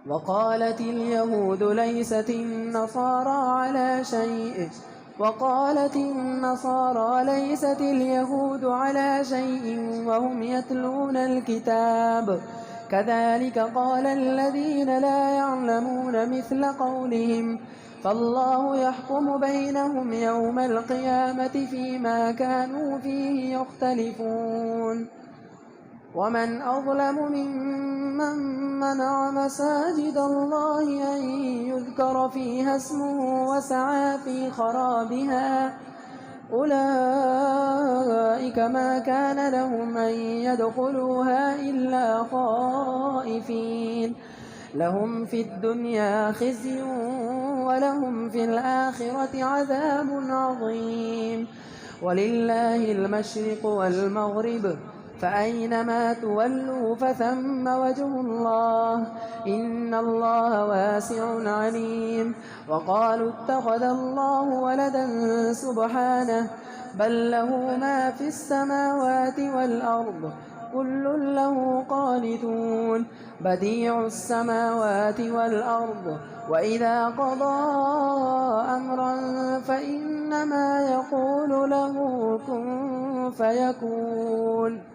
وقالت اليهود ليست النصارى على شيء وهم يتلون الكتاب كذلك قال الذين لا يعلمون مثل قولهم فالله يحكم بينهم يوم القيامة فيما كانوا فيه يختلفون ومن أظلم ممن منع مساجد الله أن يذكر فيها اسمه وسعى في خرابها أولئك ما كان لهم أن يدخلوها إلا خائفين لهم في الدنيا خزي ولهم في الآخرة عذاب عظيم ولله المشرق والمغرب فأينما تولوا فثم وجه الله إن الله واسع عليم وقالوا اتخذ الله ولدا سبحانه بل له ما في السماوات والأرض كل له قانتون بديع السماوات والأرض وإذا قضى أمرا فإنما يقول له كن فيكون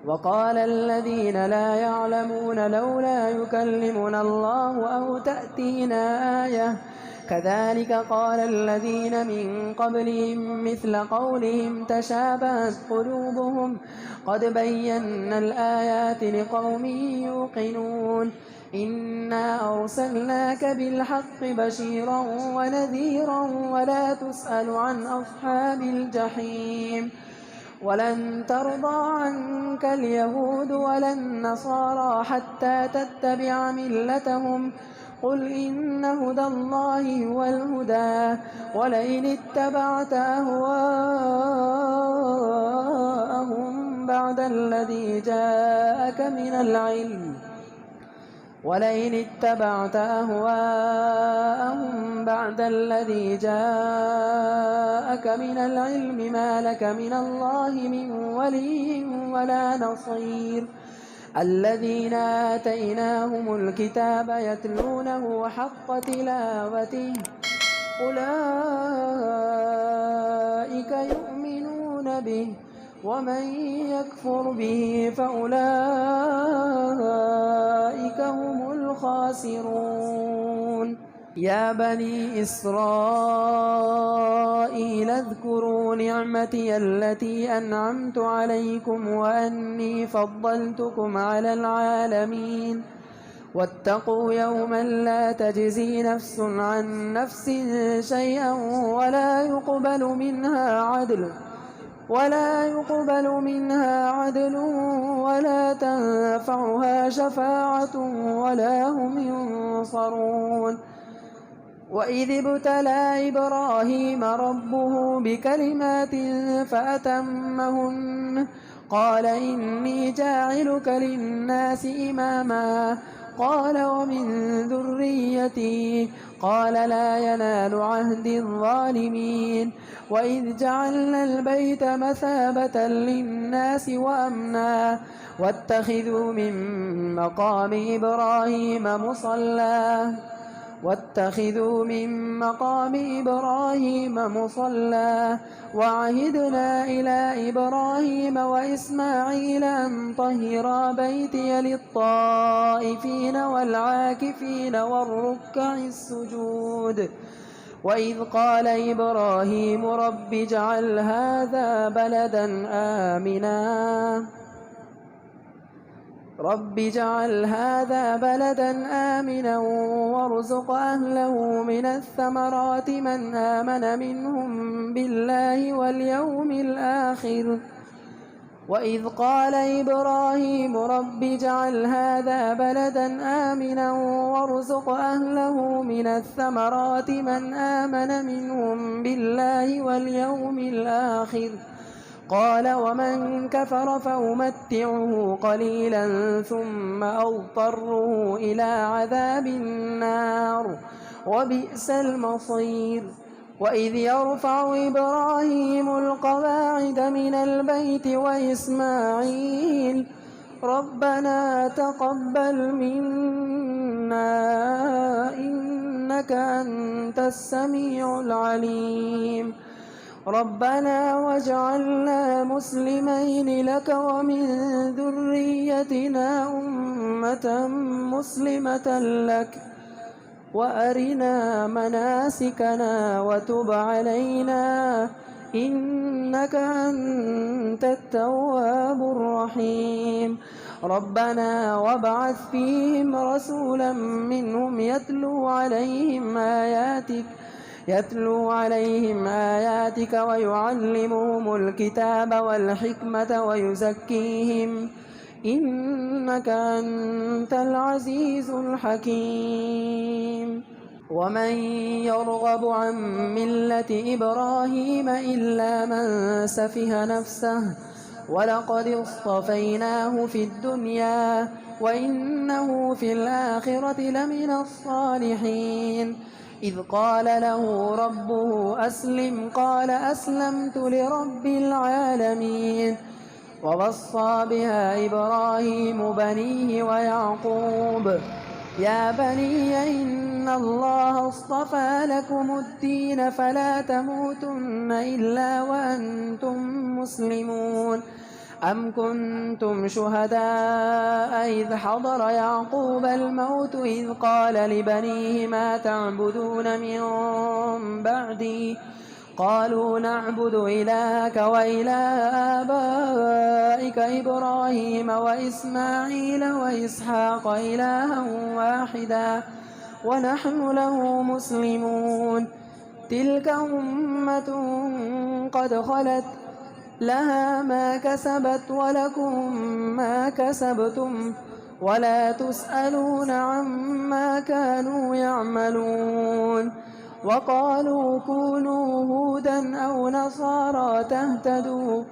وقال الذين لا يعلمون لولا يكلمنا الله أو تأتينا آية كذلك قال الذين من قبلهم مثل قولهم تشابهت قلوبهم قد بينا الآيات لقوم يوقنون إنا أرسلناك بالحق بشيرا ونذيرا ولا تسأل عن أصحاب الجحيم ولن ترضى عنك اليهود ولا النصارى حتى تتبع ملتهم قل إن هدى الله هو الهدى ولئن اتبعت أهواءهم بعد الذي جاءك من العلم ما لك من الله من ولي ولا نصير الذين آتيناهم الكتاب يتلونه حق تلاوته أولئك يؤمنون به ومن يكفر به فأولئك هم الخاسرون يا بني إسرائيل اذكروا نعمتي التي أنعمت عليكم وأني فضلتكم على العالمين واتقوا يوما لا تجزي نفس عن نفس شيئا ولا يقبل منها عدل ولا تنفعها شفاعة ولا هم ينصرون وإذ ابتلى إبراهيم ربه بكلمات فأتمهن قال إني جاعلك للناس إماما قال ومن ذريتي قال لا ينال عهد الظالمين وإذ جعلنا البيت مثابة للناس وأمنا واتخذوا من مقام إبراهيم مصلى وعهدنا إلى إبراهيم وإسماعيل أن طهرا بيتي للطائفين والعاكفين والركع السجود وإذ قال إبراهيم رب اجعل هذا بلدا آمنا وارزق أهله من الثمرات من آمن منهم بالله واليوم الآخر وإذ قال إبراهيم رب اجعل هذا بلدا آمنا وارزق أهله من الثمرات من آمن منهم بالله واليوم الآخر قال ومن كفر فأمتعه قليلا ثم أضطره إلى عذاب النار وبئس المصير وإذ يرفع إبراهيم القواعد من البيت وإسماعيل ربنا تقبل منا إنك أنت السميع العليم. ربنا واجعلنا مسلمين لك ومن ذريتنا أمة مسلمة لك وأرنا مناسكنا وتب علينا إنك أنت التواب الرحيم. ربنا وابعث فيهم رسولا منهم يتلو عليهم آياتك ويعلمهم الكتاب والحكمة ويزكيهم إنك أنت العزيز الحكيم. ومن يرغب عن ملة إبراهيم إلا من سفه نفسه ولقد اصطفيناه في الدنيا وإنه في الآخرة لمن الصالحين. إذ قال له ربه أسلم قال أسلمت لرب العالمين. ووصى بها إبراهيم بنيه ويعقوب يا بني إن الله اصطفى لكم الدين فلا تموتن إلا وأنتم مسلمون. أم كنتم شهداء إذ حضر يعقوب الموت إذ قال لبنيه ما تعبدون من بعدي قالوا نعبد إلهك وإله آبائك إبراهيم وإسماعيل وإسحاق إلها واحدا ونحن له مسلمون. تلك أمة قد خلت لها ما كسبت ولكم ما كسبتم ولا تسألون عما كانوا يعملون. وقالوا كونوا هودا أو نصارى تهتدوا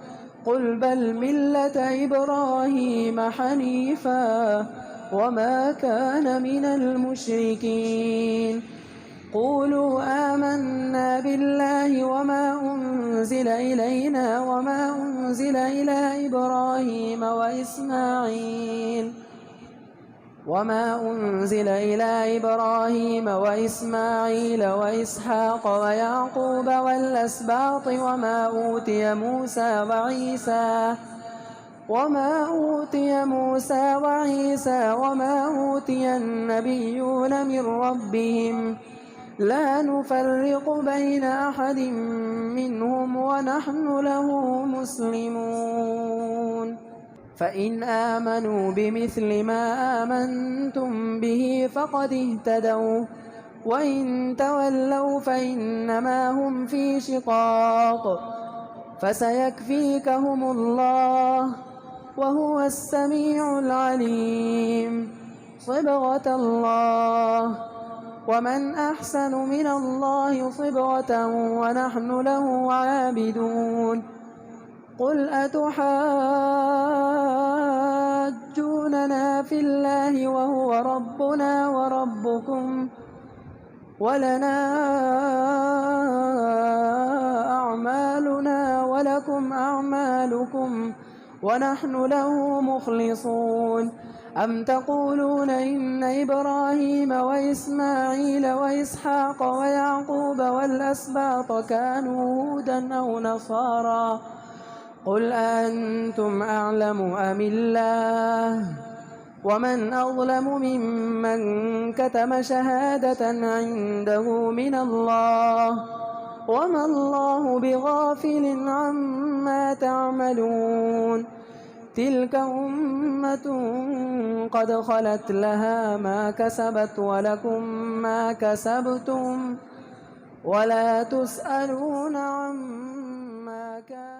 قل بل ملة إبراهيم حنيفا وما كان من المشركين. قولوا آمنا بالله وما أنزل إلينا وما أنزل إلى إبراهيم وإسماعيل وإسحاق ويعقوب والأسباط وما أوتي موسى وعيسى وما أوتي النبيون من ربهم لا نفرق بين أحد منهم ونحن له مسلمون. فإن آمنوا بمثل ما آمنتم به فقد اهتدوا وإن تولوا فإنما هم في شقاق فسيكفيكهم الله وهو السميع العليم. صبغة الله ومن أحسن من الله صبغة ونحن له عابدون. قل أتحاجوننا في الله وهو ربنا وربكم ولنا أعمالنا ولكم أعمالكم ونحن له مخلصون. أم تقولون إن إبراهيم وإسماعيل وإسحاق ويعقوب والأسباط كانوا هودا أو نصارى قل أنتم أعلم أم الله ومن أظلم ممن كتم شهادة عنده من الله وما الله بغافل عما تعملون. تلك أمة قد خلت لها ما كسبت ولكم ما كسبتم ولا تسألون عما كان